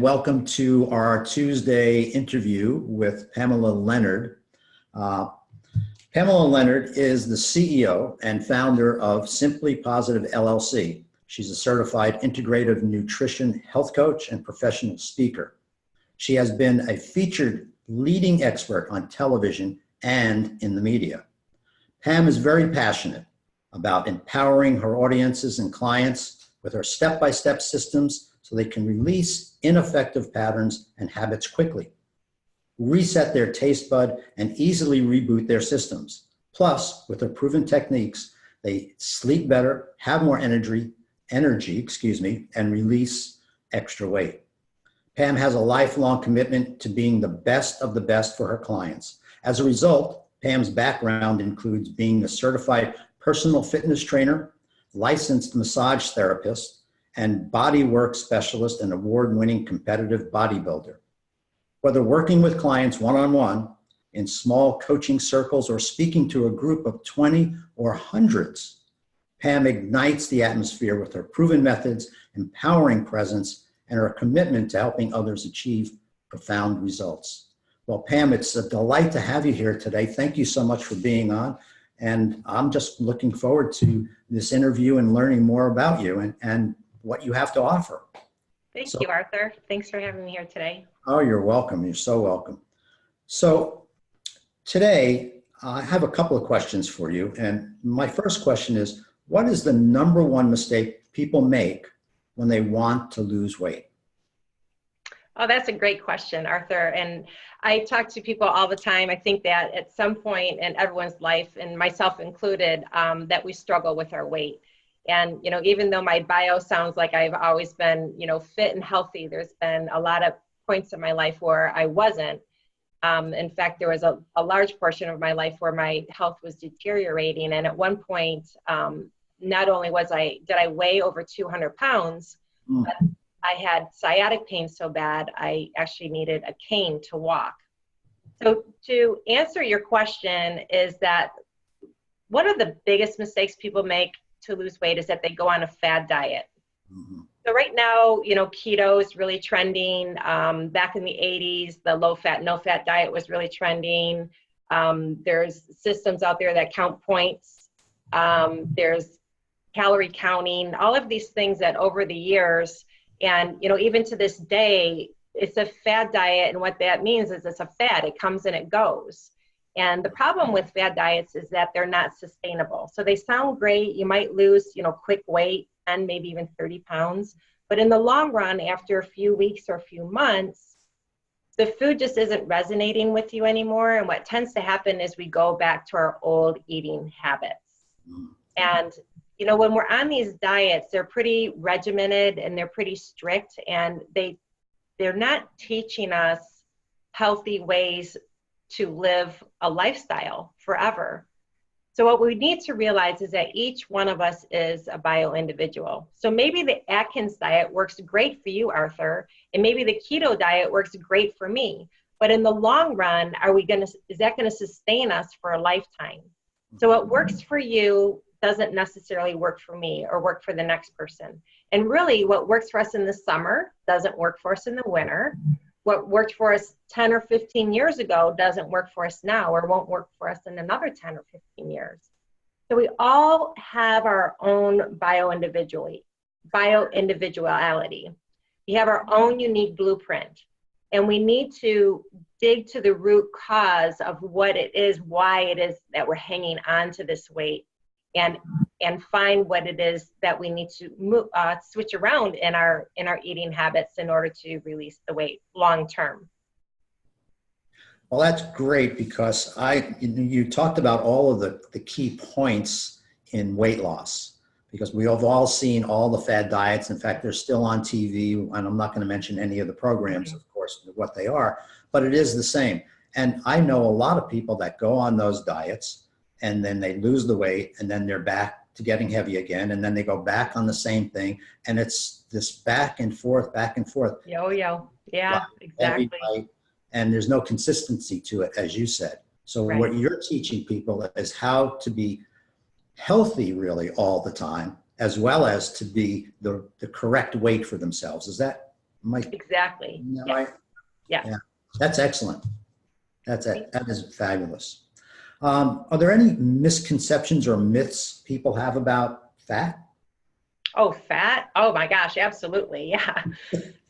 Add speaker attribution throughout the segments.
Speaker 1: Welcome to our Tuesday interview with Pamela Leonard. Pamela Leonard is the CEO and founder of Simply Positive LLC. She's a certified integrative nutrition health coach and professional speaker. She has been a featured leading expert on television and in the media. Pam is very passionate about empowering her audiences and clients with her step-by-step systems so they can release ineffective patterns and habits quickly, reset their taste bud, and easily reboot their systems. Plus, with her proven techniques, they sleep better, have more energy, and release extra weight. Pam has a lifelong commitment to being the best of the best for her clients. As a result, Pam's background includes being a certified personal fitness trainer, licensed massage therapist, and bodywork specialist and award-winning competitive bodybuilder. Whether working with clients one-on-one, in small coaching circles, or speaking to a group of 20 or hundreds, Pam ignites the atmosphere with her proven methods, empowering presence, and her commitment to helping others achieve profound results. Well, Pam, it's a delight to have you here today. Thank you so much for being on. And I'm just looking forward to this interview and learning more about you and what you have to offer.
Speaker 2: Thank you, Arthur. Thanks for having me here today.
Speaker 1: Oh, you're welcome. You're so welcome. So today, I have a couple of questions for you. And my first question is, what is the number one mistake people make when they want to lose weight?
Speaker 2: Oh, that's a great question, Arthur. And I talk to people all the time. I think that at some point in everyone's life, and myself included, that we struggle with our weight. And, even though my bio sounds like I've always been, fit and healthy, there's been a lot of points in my life where I wasn't. In fact, there was a large portion of my life where my health was deteriorating. And at one point, not only did I weigh over 200 pounds, but I had sciatic pain so bad, I actually needed a cane to walk. So to answer your question is that one of the biggest mistakes people make to lose weight is that they go on a fad diet. Mm-hmm. So right now, keto is really trending. Back in the 80s, the low fat, no fat diet was really trending. There's systems out there that count points. There's calorie counting, all of these things that over the years, and even to this day, it's a fad diet. And what that means is it's a fad. It comes and it goes. And the problem with fad diets is that they're not sustainable. So they sound great. You might lose, quick weight, and maybe even 30 pounds. But in the long run, after a few weeks or a few months, the food just isn't resonating with you anymore. And what tends to happen is we go back to our old eating habits. And, when we're on these diets, they're pretty regimented and they're pretty strict. And they're not teaching us healthy ways to live a lifestyle forever. So what we need to realize is that each one of us is a bio individual. So maybe the Atkins diet works great for you, Arthur, and maybe the keto diet works great for me. But in the long run, is that going to sustain us for a lifetime? So what works for you doesn't necessarily work for me or work for the next person. And really what works for us in the summer doesn't work for us in the winter. What worked for us 10 or 15 years ago doesn't work for us now or won't work for us in another 10 or 15 years. So we all have our own bio-individuality. We have our own unique blueprint. And we need to dig to the root cause of what it is, why it is that we're hanging on to this weight, and find what it is that we need to switch around in our eating habits in order to release the weight long term.
Speaker 1: Well, that's great because you talked about all of the key points in weight loss, because we have all seen all the fad diets. In fact, they're still on TV, and I'm not going to mention any of the programs, of course, what they are, but it is the same. And I know a lot of people that go on those diets and then they lose the weight and then they're back to getting heavy again, and then they go back on the same thing, and it's this back and forth.
Speaker 2: Yo-yo. Yeah, exactly.
Speaker 1: And there's no consistency to it, as you said. So right. What you're teaching people is how to be healthy really all the time, as well as to be the correct weight for themselves. Is that
Speaker 2: Exactly.
Speaker 1: Isn't that
Speaker 2: Yes.
Speaker 1: right?
Speaker 2: Yeah.
Speaker 1: Yeah, that's excellent. That's it. That is fabulous. Are there any misconceptions or myths people have about fat?
Speaker 2: Oh, fat? Oh my gosh, absolutely. Yeah.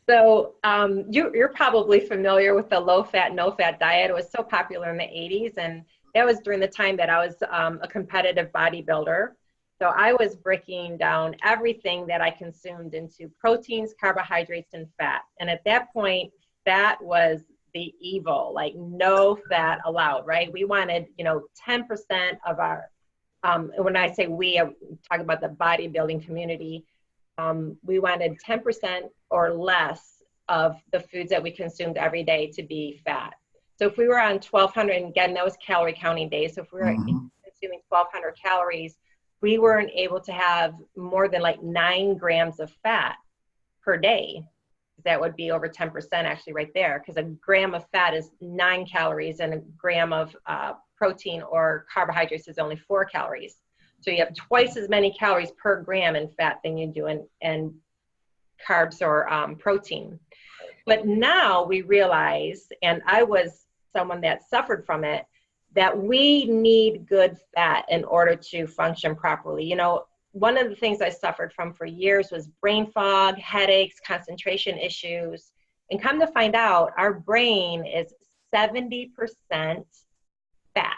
Speaker 2: So you're probably familiar with the low fat, no fat diet. It was so popular in the 80s. And that was during the time that I was a competitive bodybuilder. So I was breaking down everything that I consumed into proteins, carbohydrates, and fat. And at that point, fat was the evil, like no fat allowed, right? We wanted, 10% of our, when I say we, I'm talking about the bodybuilding community, we wanted 10% or less of the foods that we consumed every day to be fat. So if we were on 1,200, and again, that was calorie counting days. So if we were
Speaker 1: Mhm.
Speaker 2: consuming 1,200 calories, we weren't able to have more than like 9 grams of fat per day. That would be over 10% actually right there, because a gram of fat is 9 calories and a gram of protein or carbohydrates is only 4 calories. So you have twice as many calories per gram in fat than you do in carbs or protein. But now we realize, and I was someone that suffered from it, that we need good fat in order to function properly. One of the things I suffered from for years was brain fog, headaches, concentration issues. And come to find out, our brain is 70% fat.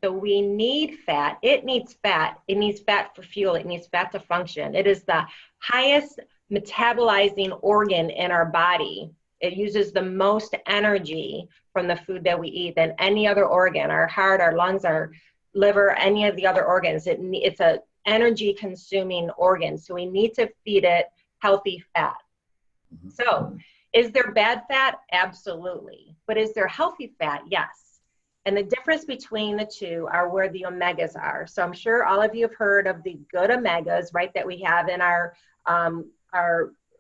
Speaker 2: So we need fat. It needs fat. It needs fat for fuel. It needs fat to function. It is the highest metabolizing organ in our body. It uses the most energy from the food that we eat than any other organ, our heart, our lungs, our liver, any of the other organs. It's a energy consuming organ. So we need to feed it healthy fat. So is there bad fat? Absolutely. But is there healthy fat? Yes. And the difference between the two are where the omegas are. So I'm sure all of you have heard of the good omegas, right, that we have in our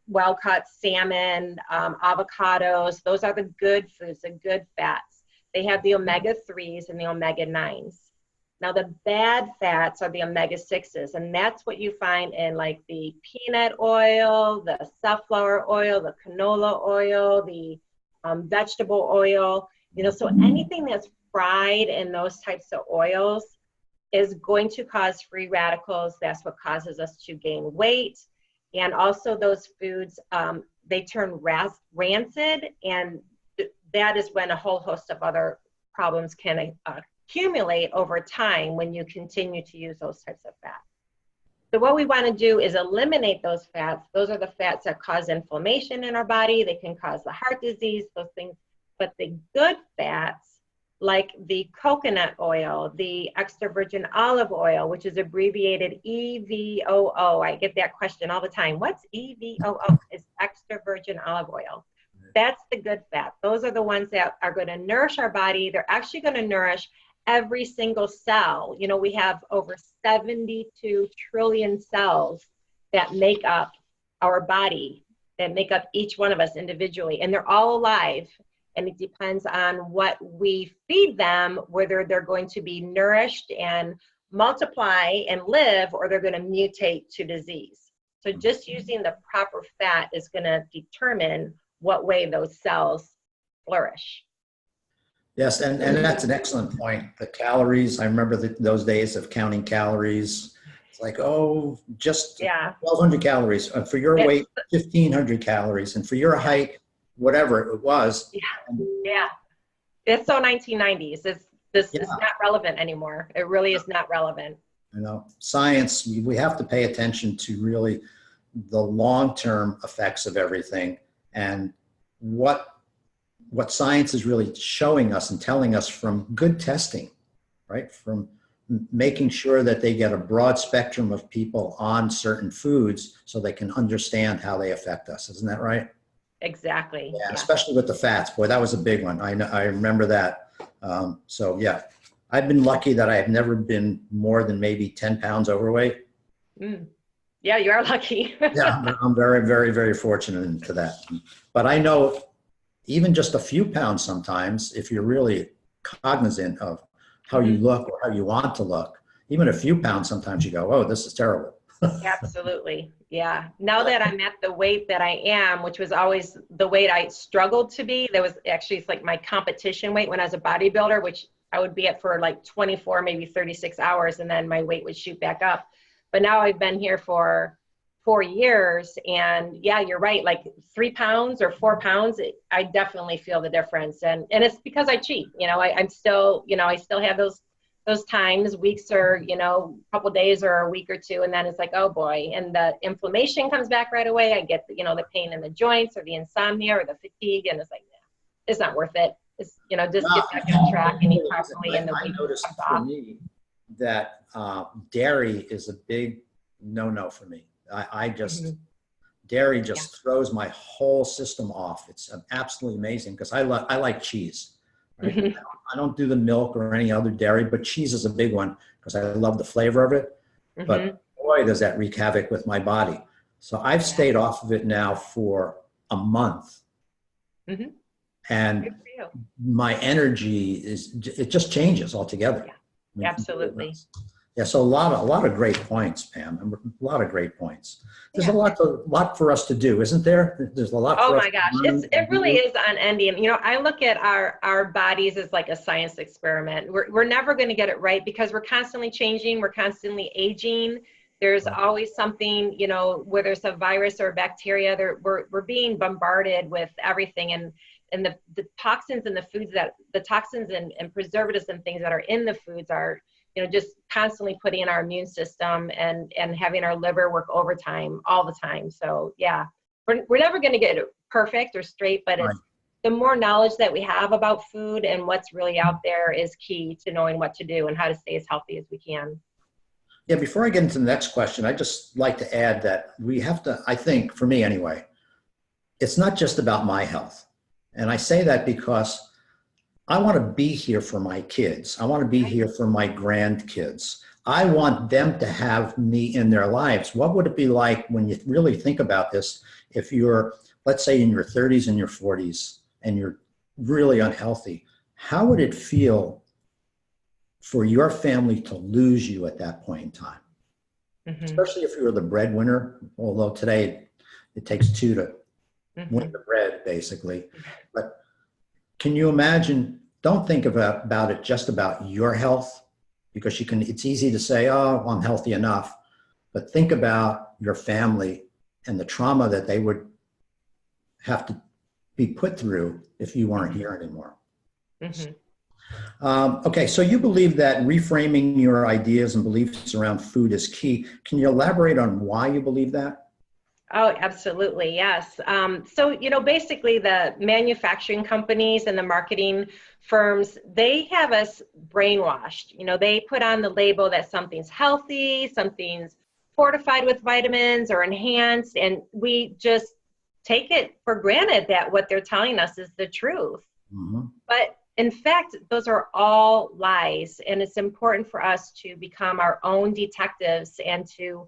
Speaker 2: well-cut salmon, avocados. Those are the good foods, the good fats. They have the omega-3s and the omega-9s. Now the bad fats are the omega-6s, and that's what you find in like the peanut oil, the sunflower oil, the canola oil, the vegetable oil. So anything that's fried in those types of oils is going to cause free radicals. That's what causes us to gain weight. And also those foods, they turn rancid, and that is when a whole host of other problems can accumulate over time when you continue to use those types of fats. So what we want to do is eliminate those fats. Those are the fats that cause inflammation in our body. They can cause the heart disease, those things. But the good fats, like the coconut oil, the extra virgin olive oil, which is abbreviated EVOO. I get that question all the time. What's EVOO? It's extra virgin olive oil. That's the good fat. Those are the ones that are going to nourish our body. They're actually going to nourish every single cell. We have over 72 trillion cells that make up our body, that make up each one of us individually, and they're all alive. And it depends on what we feed them, whether they're going to be nourished and multiply and live, or they're going to mutate to disease. So just using the proper fat is going to determine what way those cells flourish.
Speaker 1: Yes, and that's an excellent point. The calories, I remember those days of counting calories. It's like, oh, just 1,200 calories. For your weight, 1,500 calories. And for your height, whatever it was.
Speaker 2: Yeah. It's so 1990s. This is not relevant anymore. It really is not relevant.
Speaker 1: Science, we have to pay attention to really the long-term effects of everything, and what science is really showing us and telling us from good testing, right? From making sure that they get a broad spectrum of people on certain foods so they can understand how they affect us. Isn't that right?
Speaker 2: Exactly.
Speaker 1: Yeah, especially with the fats. Boy, that was a big one. I remember that. So yeah, I've been lucky that I have never been more than maybe 10 pounds overweight.
Speaker 2: Yeah, you are lucky.
Speaker 1: Yeah, I'm very, very, very fortunate into that. But I know even just a few pounds sometimes, if you're really cognizant of how you look or how you want to look, even a few pounds, sometimes you go, oh, this is terrible.
Speaker 2: Absolutely. Yeah. Now that I'm at the weight that I am, which was always the weight I struggled to be, that was actually, it's like my competition weight when I was a bodybuilder, which I would be at for like 24, maybe 36 hours, and then my weight would shoot back up. But now I've been here for 4 years, and yeah, you're right. Like 3 pounds or 4 pounds, I definitely feel the difference. And it's because I cheat. I'm still, I still have those times, weeks or, a couple days or a week or two. And then it's like, oh boy. And the inflammation comes back right away. I get the pain in the joints or the insomnia or the fatigue. And it's like, nah, it's not worth it. It's, just get back on track and eat properly. And the weight
Speaker 1: I noticed
Speaker 2: comes
Speaker 1: for
Speaker 2: off.
Speaker 1: me that dairy is a big no-no for me. I just, dairy just throws my whole system off. It's absolutely amazing because I like cheese. Right? I don't do the milk or any other dairy, but cheese is a big one because I love the flavor of it. But boy, does that wreak havoc with my body. So I've stayed off of it now for a month. And my energy it just changes altogether.
Speaker 2: Yeah,
Speaker 1: I mean,
Speaker 2: absolutely.
Speaker 1: Yeah, so a lot of great points, Pam. A lot of great points. There's a lot for us to do, isn't there? There's a lot.
Speaker 2: Oh
Speaker 1: for us
Speaker 2: my gosh,
Speaker 1: to learn
Speaker 2: it really is unending. I look at our bodies as like a science experiment. We're never going to get it right because we're constantly changing. We're constantly aging. There's always something, whether it's a virus or a bacteria. We're being bombarded with everything, and the toxins in the foods the toxins and preservatives and things that are in the foods are, just constantly putting in our immune system and having our liver work overtime all the time. So yeah, we're never going to get it perfect or straight, but it's the more knowledge that we have about food and what's really out there is key to knowing what to do and how to stay as healthy as we can.
Speaker 1: Yeah, before I get into the next question, I'd just like to add that we have to, I think, for me anyway, it's not just about my health. And I say that because I want to be here for my kids. I want to be here for my grandkids. I want them to have me in their lives. What would it be like when you really think about this? If you're, let's say, in your 30s and your 40s and you're really unhealthy, how would it feel for your family to lose you at that point in time? Especially if you were the breadwinner, although today it takes two to win the bread, basically. But can you imagine, don't think about it just about your health, because it's easy to say, oh, well, I'm healthy enough, but think about your family and the trauma that they would have to be put through if you weren't here anymore. Okay, so you believe that reframing your ideas and beliefs around food is key. Can you elaborate on why you believe that?
Speaker 2: Oh, absolutely. Yes. So, basically the manufacturing companies and the marketing firms, they have us brainwashed. They put on the label that something's healthy, something's fortified with vitamins or enhanced, and we just take it for granted that what they're telling us is the truth. But in fact, those are all lies. And it's important for us to become our own detectives and to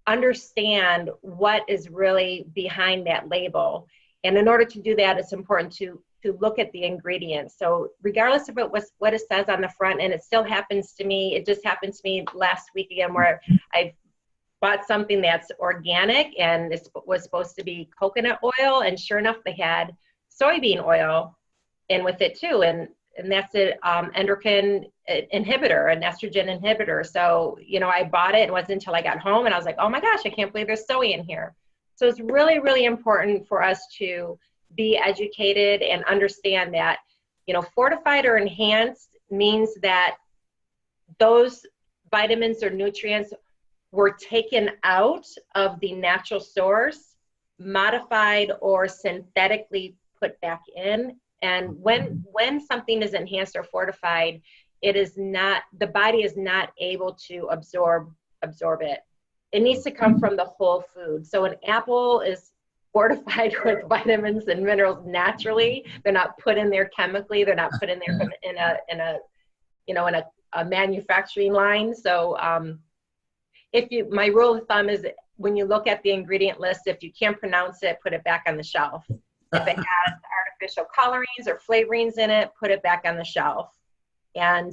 Speaker 2: understand what is really behind that label. And in order to do that, it's important to look at the ingredients. So regardless of what it says on the front, and it still happens to me, it just happened to me last week again, where I bought something that's organic and it was supposed to be coconut oil, and sure enough, they had soybean oil in with it too. And that's an endocrine inhibitor, an estrogen inhibitor. So, I bought it. It wasn't until I got home and I was like, oh my gosh, I can't believe there's soy in here. So it's really, really important for us to be educated and understand that, fortified or enhanced means that those vitamins or nutrients were taken out of the natural source, modified or synthetically put back in. And when something is enhanced or fortified, the body is not able to absorb it. It needs to come from the whole food. So an apple is fortified with vitamins and minerals naturally. They're not put in there chemically. They're not put in there in a manufacturing line. So my rule of thumb is when you look at the ingredient list, if you can't pronounce it, put it back on the shelf. If it has artificial colorings or flavorings in it, put it back on the shelf. And,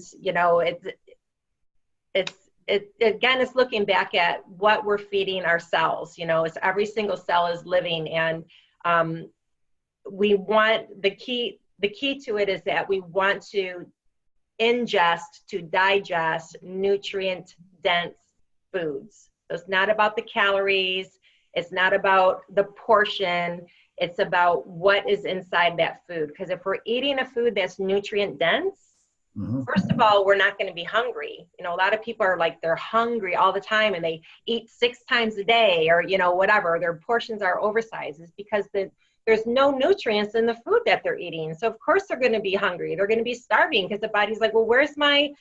Speaker 2: it's again, it's looking back at what we're feeding our cells. It's every single cell is living, and we want the key to it is that we want to digest nutrient dense foods. So it's not about the calories, it's not about the portion, it's about what is inside that food. Because if we're eating a food that's nutrient dense, first of all, we're not going to be hungry. A lot of people are like, they're hungry all the time and they eat 6 times a day, or, whatever. Their portions are oversized. It's because there's no nutrients in the food that they're eating. So of course they're going to be hungry. They're going to be starving because the body's like, well, where's my,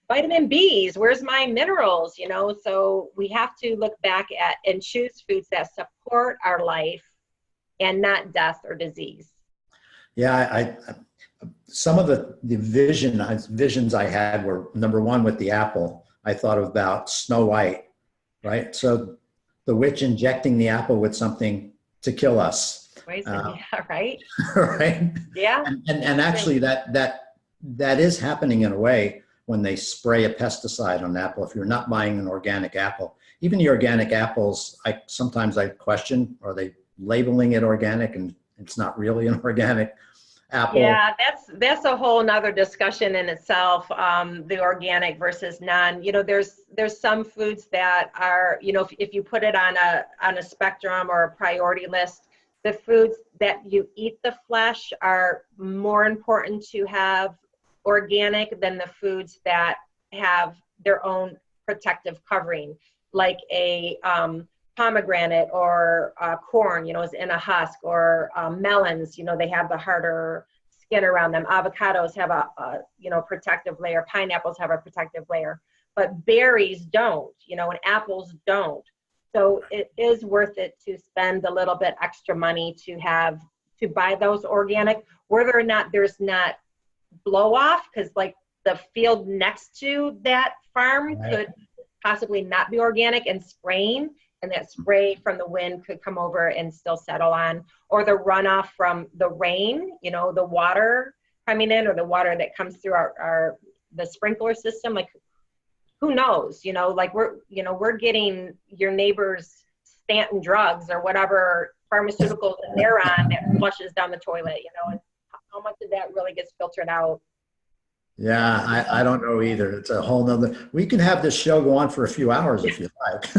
Speaker 2: vitamin B's? Where's my minerals? So we have to look back at and choose foods that support our life and not death or disease.
Speaker 1: Yeah, some of the visions I had were, number one, with the apple. I thought about Snow White, right? So the witch injecting the apple with something to kill us.
Speaker 2: Yeah, right.
Speaker 1: Right.
Speaker 2: Yeah.
Speaker 1: And actually that is happening in a way when they spray a pesticide on an apple. If you're not buying an organic apple, even the organic apples, sometimes I question, are they labeling it organic and it's not really an organic apple?
Speaker 2: Yeah, that's a whole nother discussion in itself. The organic versus non. There's some foods that are, if you put it on a spectrum or a priority list, the foods that you eat the flesh are more important to have organic than the foods that have their own protective covering, like a pomegranate or corn, is in a husk, or melons, they have the harder skin around them. Avocados have a protective layer. Pineapples have a protective layer, but berries don't, and apples don't. So it is worth it to spend a little bit extra money to buy those organic, whether or not there's not blow off, because like the field next to that farm could possibly not be organic and spraying, and that spray from the wind could come over and still settle on, or the runoff from the rain, the water coming in, or the water that comes through the sprinkler system. Like, who knows, like we're getting your neighbor's Stanton drugs or whatever pharmaceuticals that they're on that flushes down the toilet, and how much of that really gets filtered out.
Speaker 1: Yeah, I don't know either. It's a whole nother, we can have this show go on for a few hours if you like.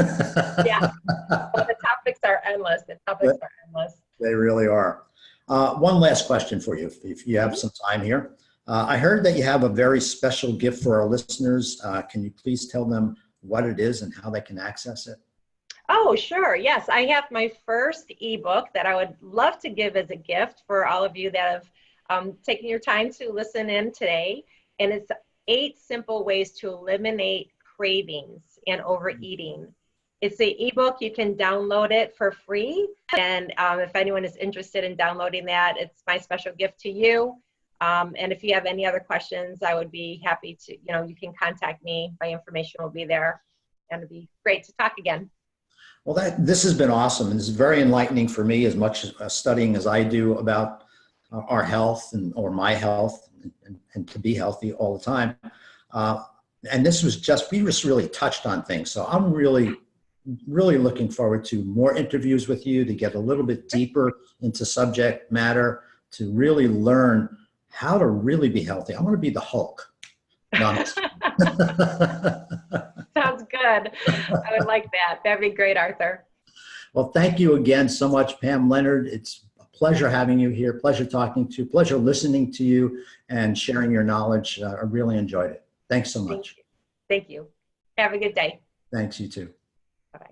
Speaker 2: Yeah, well, the topics are endless.
Speaker 1: They really are. One last question for you, if you have some time here. I heard that you have a very special gift for our listeners. Can you please tell them what it is and how they can access it?
Speaker 2: Oh, sure. Yes, I have my first ebook that I would love to give as a gift for all of you that have taken your time to listen in today. And it's 8 simple ways to eliminate cravings and overeating. It's an ebook. You can download it for free. And if anyone is interested in downloading that, it's my special gift to you. And if you have any other questions, I would be happy to, you can contact me. My information will be there. And it'd be great to talk again.
Speaker 1: Well, this has been awesome. And this is very enlightening for me, as much studying as I do about our health or my health and to be healthy all the time. And we just really touched on things. So I'm really looking forward to more interviews with you to get a little bit deeper into subject matter, to really learn how to really be healthy. I want to be the Hulk. No,
Speaker 2: Sounds good. I would like that. That'd be great, Arthur.
Speaker 1: Well, thank you again so much, Pam Leonard. It's a pleasure having you here. Pleasure talking to you. Pleasure listening to you and sharing your knowledge. I really enjoyed it. Thanks so much.
Speaker 2: Thank you. Have a good day.
Speaker 1: Thanks, you too.
Speaker 2: Bye-bye.